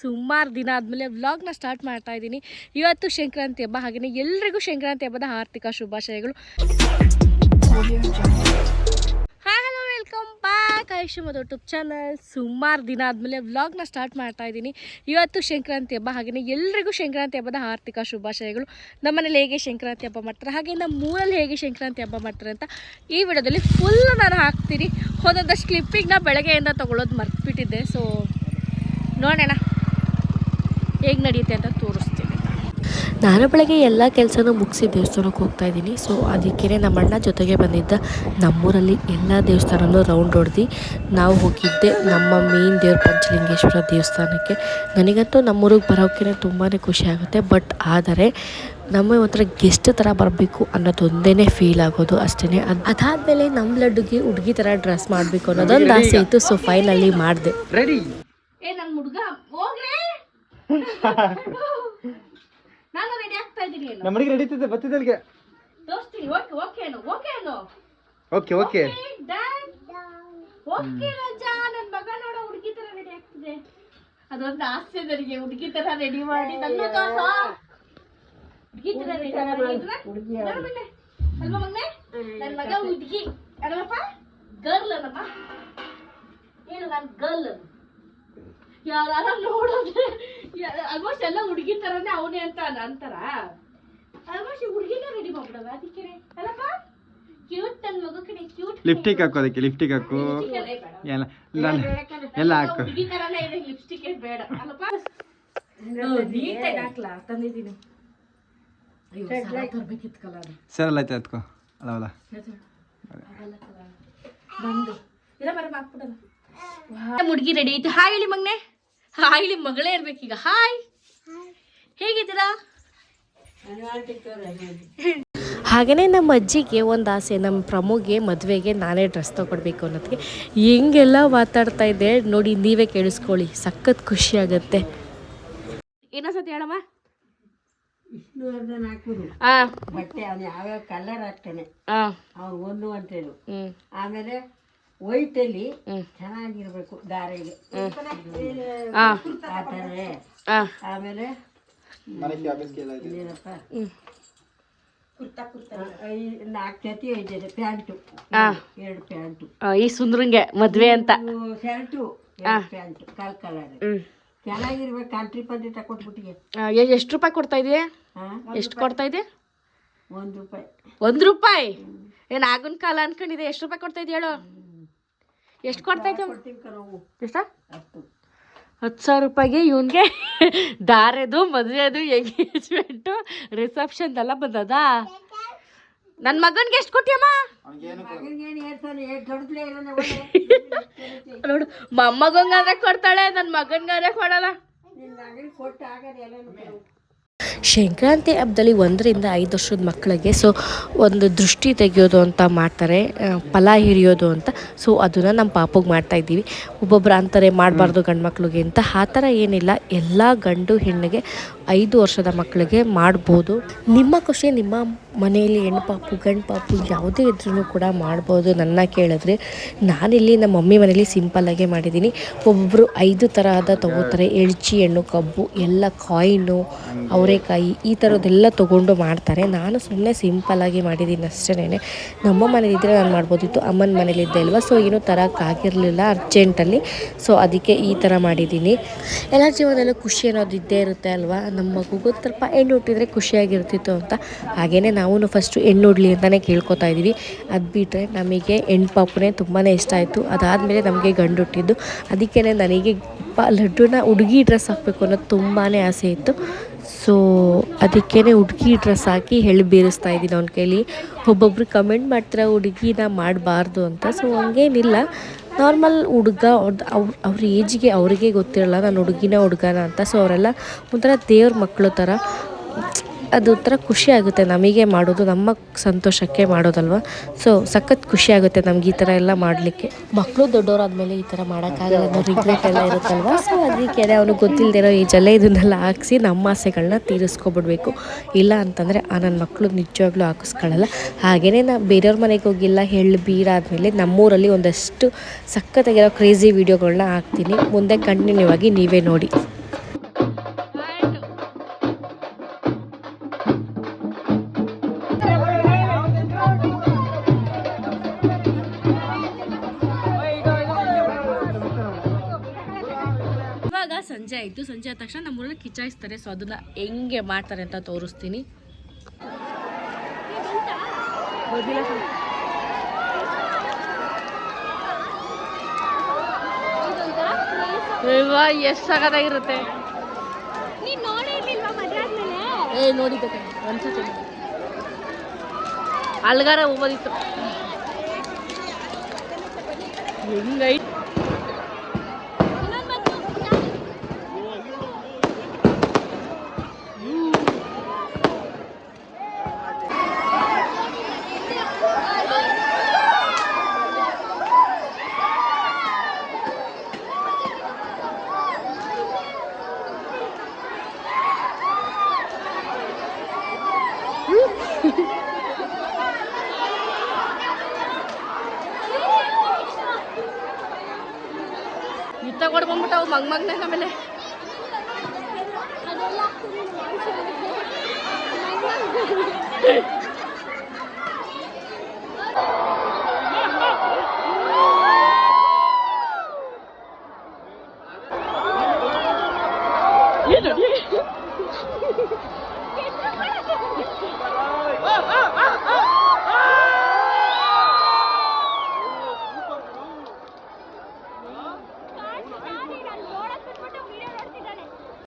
ಸುಮಾರು ದಿನ ಆದಮೇಲೆ ವ್ಲಾಗ್ನ ಸ್ಟಾರ್ಟ್ ಮಾಡ್ತಾ ಇದ್ದೀನಿ. ಇವತ್ತು ಸಂಕ್ರಾಂತಿ ಹಬ್ಬ, ಹಾಗೆಯೇ ಎಲ್ರಿಗೂ ಸಂಕ್ರಾಂತಿ ಹಬ್ಬದ ಆರ್ಥಿಕ ಶುಭಾಶಯಗಳು. Hi hello, welcome back Aishu ಮತ್ತು ಯೂಟ್ಯೂಬ್ ಚಾನಲ್. ಸುಮಾರು ದಿನ ಆದಮೇಲೆ ವ್ಲಾಗ್ನ ಸ್ಟಾರ್ಟ್ ಮಾಡ್ತಾ ಇದ್ದೀನಿ. ಇವತ್ತು ಸಂಕ್ರಾಂತಿ ಹಬ್ಬ, ಹಾಗೆಯೇ ಎಲ್ರಿಗೂ ಸಂಕ್ರಾಂತಿ ಹಬ್ಬದ ಆರ್ಥಿಕ ಶುಭಾಶಯಗಳು. ನಮ್ಮನೇಲಿ ಹೇಗೆ ಸಂಕ್ರಾಂತಿ ಹಬ್ಬ ಮಾಡ್ತಾರೆ, ಹಾಗೆ ನಮ್ಮೂರಲ್ಲಿ ಹೇಗೆ ಸಂಕ್ರಾಂತಿ ಹಬ್ಬ ಮಾಡ್ತಾರೆ ಅಂತ ಈ ವಿಡಿಯೋದಲ್ಲಿ ಫುಲ್ ನಾನು ಹಾಕ್ತೀನಿ. ಒಂದೊಂದಷ್ಟು ಕ್ಲಿಪ್ಪಿಂಗ್ನ ಬೆಳಗ್ಗೆಯಿಂದ ತೊಗೊಳ್ಳೋದು ಮರ್ತ್ಬಿಟ್ಟಿದ್ದೆ. ಸೊ ನೋಡೋಣ ಹೇಗೆ ನಡೆಯುತ್ತೆ ಅಂತ ತೋರಿಸ್ತೀನಿ. ನಾನು ಬೆಳಗ್ಗೆ ಎಲ್ಲ ಕೆಲಸನೂ ಮುಗಿಸಿ ದೇವಸ್ಥಾನಕ್ಕೆ ಹೋಗ್ತಾಯಿದ್ದೀನಿ. ಸೊ ಅದಕ್ಕೇ ನಮ್ಮ ಅಣ್ಣ ಜೊತೆಗೆ ಬಂದಿದ್ದ. ನಮ್ಮೂರಲ್ಲಿ ಎಲ್ಲ ದೇವಸ್ಥಾನನೂ ರೌಂಡ್ ಹೊಡೆದು ನಾವು ಹೋಗಿದ್ದೆ ನಮ್ಮ ಮೇನ್ ದೇವ್ರ ಪಂಚಲಿಂಗೇಶ್ವರ ದೇವಸ್ಥಾನಕ್ಕೆ. ನನಗಂತೂ ನಮ್ಮೂರಿಗೆ ಬರೋಕ್ಕೆ ತುಂಬಾ ಖುಷಿ ಆಗುತ್ತೆ. ಬಟ್ ಆದರೆ ನಮ್ಮ ಒಂಥರ ಗೆಸ್ಟ್ ಥರ ಬರಬೇಕು ಅನ್ನೋದೊಂದೇ ಫೀಲ್ ಆಗೋದು ಅಷ್ಟೇ. ಅದಾದಮೇಲೆ ನಮ್ಮ ಲಡ್ಡುಗೆ ಹುಡುಗಿ ಥರ ಡ್ರೆಸ್ ಮಾಡಬೇಕು ಅನ್ನೋದೊಂದು ಆಸೆ ಇತ್ತು. ಸೊ ಫೈನಲಿ ಮಾಡಿದೆ. ನನ್ನ ಹುಡುಗ ಹೋಗ್ಲೇ ನಾನು ರೆಡಿ ಆಗ್ತಾ ಇದ್ದೀನಿ. ನಮ್ಮನಿಗೆ ನಡೀತಿದೆ ಬತ್ತಿದಲ್ಗೆ ತೋರಿಸ್ತೀನಿ. ಓಕೆ ಓಕೆ ಅನ್ನು ಓಕೆ ಅನ್ನು ಓಕೆ ಓಕೆ ಓಕೆ ರಾಜಾ, ನನ್ನ ಮಗ ನೋಡ ಹುಡುಗಿ ತರ ರೆಡಿ ಆಗ್ತಿದೆ. ಅದೊಂದು ಆಸೆ ನನಗೆ, ಹುಡುಗಿ ತರ ರೆಡಿ ಮಾಡಿ ನನ್ನ ತೋರ್ಸೋ. ಹುಡುಗಿ ತರ ರೆಡಿ ಮಾಡಿದ್ರೆ ಅಲ್ವಾ ಮಗನೇ? ನನ್ನ ಮಗ ಹುಡುಗಿ ಅಲ್ಲಪ್ಪ, ಗರ್ಲ್ ಅಲ್ಲಪ್ಪ. ಏನು ನಾನು ಗರ್ಲ್? ಯಾರ ನೋಡಿದ್ರೆ ಆಲ್ಮೋಸ್ಟ್ ಎಲ್ಲ ಹುಡುಗಿ ತರನೇ ಅವನೇ ಅಂತ ಅಂತಾರ. ಆಲ್ಮೋಸ್ಟ್ ಹುಡುಗಿನ ರೆಡಿ ಮಾಡ್ಬಿಡವ. ಅದಕ್ಕೆ ಅಲ್ಲಪ್ಪ ಕ್ಯೂಟ್, ನನ್ನ ಮಗ ಕಡೆ ಕ್ಯೂಟ್. ಲಿಪ್ಸ್ಟಿಕ್ ಹಾಕು, ಅದಕ್ಕೆ ಲಿಪ್ಸ್ಟಿಕ್ ಹಾಕು, ಎಲ್ಲ ಹಾಕು. ಹುಡುಗಿ ತರನೇ ಇದೆ, ಲಿಪ್ಸ್ಟಿಕ್ ಬೇಡ ಅಲ್ಲಪ್ಪ. ನೀಟಾಗಿ ಹಾಕ್ಲಾ ತಂದಿದ್ದೀನಿ. ತರ್ಬೇಕಿತ್ತು ಕಲರ್. ಸರ್ ಎಲ್ಲ ಐತೆ ಅದಕ್ಕೋ ಅಲ್ಲ ಬಂದು ಇಲ್ಲ ಬರ ಹಾಕ್ಬಿಡಲ್ಲ. ಹುಡುಗಿ ರೆಡಿ ಐತಿ. ಹಾಯ್ ಹೇಳಿ ಮಗನೆ. ಹಾಯ್ ಹೇಳಿ, ಮಗಳೇ ಇರ್ಬೇಕೀಗ. ಹಾಯ್, ಹೇಗಿದ್ದೀರಾ? ಹಾಗೆಯೇ ನಮ್ಮ ಅಜ್ಜಿಗೆ ಒಂದು ಆಸೆ, ನಮ್ಮ ಪ್ರಮುಗೆ ಮದುವೆಗೆ ನಾನೇ ಡ್ರೆಸ್ ತೊಗೊಡ್ಬೇಕು ಅನ್ನೋದಕ್ಕೆ. ಹೆಂಗೆಲ್ಲ ಮಾತಾಡ್ತಾ ಇದ್ದೆ ನೋಡಿ, ನೀವೇ ಕೇಳಿಸ್ಕೊಳ್ಳಿ, ಸಖತ್ ಖುಷಿ ಆಗುತ್ತೆ. ಏನನ್ಸತಿ ಹೇಳಮ್ಮ? ವಿಷ್ಣುವರ್ಧನ್ ಹಾಕುದು ಬಟ್ಟೆ, ಅವ್ನು ಯಾವ್ಯಾವ ಕಲರ್ ಹಾಕ್ತಾನೆ ಅವ್ನು ಒಂದು ಅಂತೇಳು. ಆಮೇಲೆ ವೈಟ್ ಅಲ್ಲಿ ಚೆನ್ನಾಗಿರ್ಬೇಕು ದಾರೆಗೆ ಆ ಥರ. ಆಮೇಲೆ ಏನಪ್ಪ, 4 ಜೊತೆ 5 ಜೊತೆ ಪ್ಯಾಂಟು, 2 ಪ್ಯಾಂಟು. ಈ ಸುಂದ್ರಂಗೆ ಮದ್ವೆ ಅಂತ ಶರ್ಟು, 2 ಪ್ಯಾಂಟು, ಕಲರ್ ಚೆನ್ನಾಗಿರ್ಬೇಕು. ಕಂಟ್ರಿ ಪಂಟ್ರಿ ತಕೊಟ್ಬಿಟ್ಟಿಗೆ. ಎಷ್ಟು ರೂಪಾಯಿ ಕೊಡ್ತಾ ಇದೆಯಾ? ಎಷ್ಟು ಕೊಡ್ತಾ ಇದೆ? ₹1. ₹1? ಏನು ಆಗಿನ ಕಾಲ ಅನ್ಕೊಂಡಿದೆ. ಎಷ್ಟು ರೂಪಾಯಿ ಕೊಡ್ತಾ ಇದೆಯಾ ಹೇಳು? ಎಷ್ಟು ಕೊಡ್ತಾ ಇದ್ದೆ? ಎಷ್ಟ? 10,000 ರೂಪಾಯಿಗೆ ಇವನ್ಗೆ ದಾರೆದು, ಮದುವೆದು, ಎಂಗೇಜ್ಮೆಂಟು, ರಿಸೆಪ್ಷನ್ದೆಲ್ಲ ಬಂದದ. ನನ್ನ ಮಗನ್ಗೆ ಎಷ್ಟು ಕೊಟ್ಟಿಯಮ್ಮ? ನೋಡು, ಮೊಮ್ಮಗಂಗಾದ್ರೆ ಕೊಡ್ತಾಳೆ, ನನ್ನ ಮಗನ್ಗಾದ್ರೆ ಕೊಡಲ್ಲ. ಸಂಕ್ರಾಂತಿ ಹಬ್ಬದಲ್ಲಿ 1 ರಿಂದ 5 ವರ್ಷದ ಮಕ್ಕಳಿಗೆ ಒಂದು ದೃಷ್ಟಿ ತೆಗೆಯೋದು ಅಂತ ಮಾಡ್ತಾರೆ, ಫಲ ಹಿರಿಯೋದು ಅಂತ. ಸೊ ಅದನ್ನು ನಮ್ಮ ಪಾಪಗೆ ಮಾಡ್ತಾಯಿದ್ದೀವಿ. ಒಬ್ಬೊಬ್ಬರು ಅಂತಾರೆ ಮಾಡಬಾರ್ದು ಗಂಡು ಮಕ್ಳಿಗೆ ಅಂತ. ಆ ಥರ ಏನಿಲ್ಲ, ಎಲ್ಲ ಗಂಡು ಹೆಣ್ಣಿಗೆ 5 ವರ್ಷದ ಮಕ್ಕಳಿಗೆ ಮಾಡ್ಬೋದು. ನಿಮ್ಮ ಖುಷಿ ನಿಮ್ಮ ಮನೆಯಲ್ಲಿ ಹೆಣ್ಣು ಪಾಪು ಗಂಡು ಪಾಪು ಯಾವುದೇ ಇದ್ರೂ ಕೂಡ ಮಾಡ್ಬೋದು. ನನ್ನ ಕೇಳಿದ್ರೆ ನಾನಿಲ್ಲಿ ನಮ್ಮ ಮಮ್ಮಿ ಮನೇಲಿ ಸಿಂಪಲ್ಲಾಗೆ ಮಾಡಿದ್ದೀನಿ. ಒಬ್ಬೊಬ್ಬರು 5 ತರಹದ ತೊಗೋತಾರೆ, ಎಳ್ಚಿ ಹಣ್ಣು, ಕಬ್ಬು ಎಲ್ಲ, ಕಾಯಿನು, ಅವರೆಕಾಯಿ, ಈ ಥರದ್ದೆಲ್ಲ ತೊಗೊಂಡು ಮಾಡ್ತಾರೆ. ನಾನು ಸುಮ್ಮನೆ ಸಿಂಪಲ್ಲಾಗಿ ಮಾಡಿದ್ದೀನಿ ಅಷ್ಟೇ. ನಮ್ಮ ಮನೇಲಿದ್ದರೆ ನಾನು ಮಾಡ್ಬೋದಿತ್ತು, ಅಮ್ಮನ ಮನೇಲಿದ್ದೆ ಅಲ್ವಾ. ಸೊ ಏನೂ ತರೋಕ್ಕಾಗಿರಲಿಲ್ಲ ಅರ್ಜೆಂಟಲ್ಲಿ. ಸೊ ಅದಕ್ಕೆ ಈ ಥರ ಮಾಡಿದ್ದೀನಿ. ಎಲ್ಲ ಜೀವನದಲ್ಲೂ ಖುಷಿ ಅನ್ನೋದು ಇದ್ದೇ ಇರುತ್ತೆ ಅಲ್ವಾ. ನಮ್ಮ ಮಗುಗೂ ಸ್ವಲ್ಪ ಹೆಣ್ಣು ಹುಟ್ಟಿದ್ರೆ ಖುಷಿಯಾಗಿರ್ತಿತ್ತು ಅಂತ. ಹಾಗೆಯೇ ನಾವು ಫಸ್ಟು ಹೆಣ್ಣು ಹುಡ್ಲಿ ಅಂತಲೇ ಕೇಳ್ಕೊತಾ ಇದ್ದೀವಿ. ಅದು ಬಿಟ್ಟರೆ ನಮಗೆ ಹೆಣ್ಣು ಪಾಪುನೇ ತುಂಬಾ ಇಷ್ಟ ಆಯಿತು. ಅದಾದಮೇಲೆ ನಮಗೆ ಗಂಡು ಹುಟ್ಟಿದ್ದು. ಅದಕ್ಕೇ ನನಗೆ ಲಡ್ಡುನ ಹುಡುಗಿ ಡ್ರೆಸ್ ಹಾಕಬೇಕು ಅನ್ನೋದು ತುಂಬಾ ಆಸೆ ಇತ್ತು. ಸೊ ಅದಕ್ಕೇ ಹುಡುಗಿ ಡ್ರೆಸ್ ಹಾಕಿ ಹೇಳಿ ಬೀರಿಸ್ತಾ ಇದ್ದೀನಿ ಅವ್ನ ಕೈಲಿ. ಒಬ್ಬೊಬ್ರು ಕಮೆಂಟ್ ಮಾಡ್ತಾರೆ ಹುಡುಗಿನ ಮಾಡಬಾರ್ದು ಅಂತ. ಸೊ ಹಂಗೇನಿಲ್ಲ, ನಾರ್ಮಲ್ ಹುಡುಗ ಅವ್ರ ಏಜಿಗೆ ಅವರಿಗೆ ಗೊತ್ತಿರಲ್ಲ ನಾನು ಹುಡುಗಿನ ಹುಡುಗನ ಅಂತ. ಸೊ ಅವರೆಲ್ಲ ಒಂಥರ ದೇವ್ರ ಮಕ್ಕಳು ಥರ. ಅದು ಒಂಥರ ಖುಷಿ ಆಗುತ್ತೆ ನಮಗೆ ಮಾಡೋದು, ನಮ್ಮ ಸಂತೋಷಕ್ಕೆ ಮಾಡೋದಲ್ವ. ಸೊ ಸಖತ್ ಖುಷಿ ಆಗುತ್ತೆ ನಮ್ಗೆ ಈ ಥರ ಎಲ್ಲ ಮಾಡಲಿಕ್ಕೆ. ಮಕ್ಕಳು ದೊಡ್ಡವರಾದ್ಮೇಲೆ ಈ ಥರ ಮಾಡೋಕ್ಕಾಗಲ್ಲ ಅನ್ನೋ ರಿಗ್ರೆಟ್ ಎಲ್ಲ ಇರುತ್ತಲ್ವ. ಸೊ ಅದಕ್ಕೆ ಅವನು ಗೊತ್ತಿಲ್ಲದಿರೋ ಏಜಲ್ಲೇ ಇದನ್ನೆಲ್ಲ ಹಾಕಿಸಿ ನಮ್ಮ ಆಸೆಗಳನ್ನ ತೀರಿಸ್ಕೊಬಿಡ್ಬೇಕು. ಇಲ್ಲ ಅಂತಂದರೆ ನನ್ನ ಮಕ್ಕಳು ನಿಜವಾಗ್ಲೂ ಹಾಕಿಸ್ಕೊಳ್ಳಲ್ಲ. ಹಾಗೆಯೇ ನಾನು ಬೇರೆಯವ್ರ ಮನೆಗೆ ಹೋಗಿಲ್ಲ, ಎಳ್ಳು ಬೀರಾದಮೇಲೆ ನಮ್ಮೂರಲ್ಲಿ ಒಂದಷ್ಟು ಸಖತ್ತಾಗಿರೋ ಕ್ರೇಜಿ ವೀಡಿಯೋಗಳನ್ನ ಹಾಕ್ತೀನಿ. ಮುಂದೆ ಕಂಟಿನ್ಯೂ ಆಗಿ ನೀವೇ ನೋಡಿ. ಸಂಜೆ ಆಯಿತು. ಸಂಜೆ ಆದ ತಕ್ಷಣ ನಮ್ಮೂರಲ್ಲಿ ಕಿಚಾಯಿಸ್ತಾರೆ. ಸೊ ಅದನ್ನು ಹೆಂಗೆ ಮಾಡ್ತಾರೆ ಅಂತ ತೋರಿಸ್ತೀನಿ. ಎಷ್ಟು ಸಗದಾಗಿರುತ್ತೆ. ನೋಡಿದ್ದೆ ಒಂದ್ಸತಿ ಅಲ್ಗಾರ ಹೋಗೋದಿತ್ತು. ಹೆಂಗೈ ತಗೊಂಡು ಬಂದ್ಬಿಟ್ಟವು ಮಗ್ಮಗ್ನ ಆಮೇಲೆ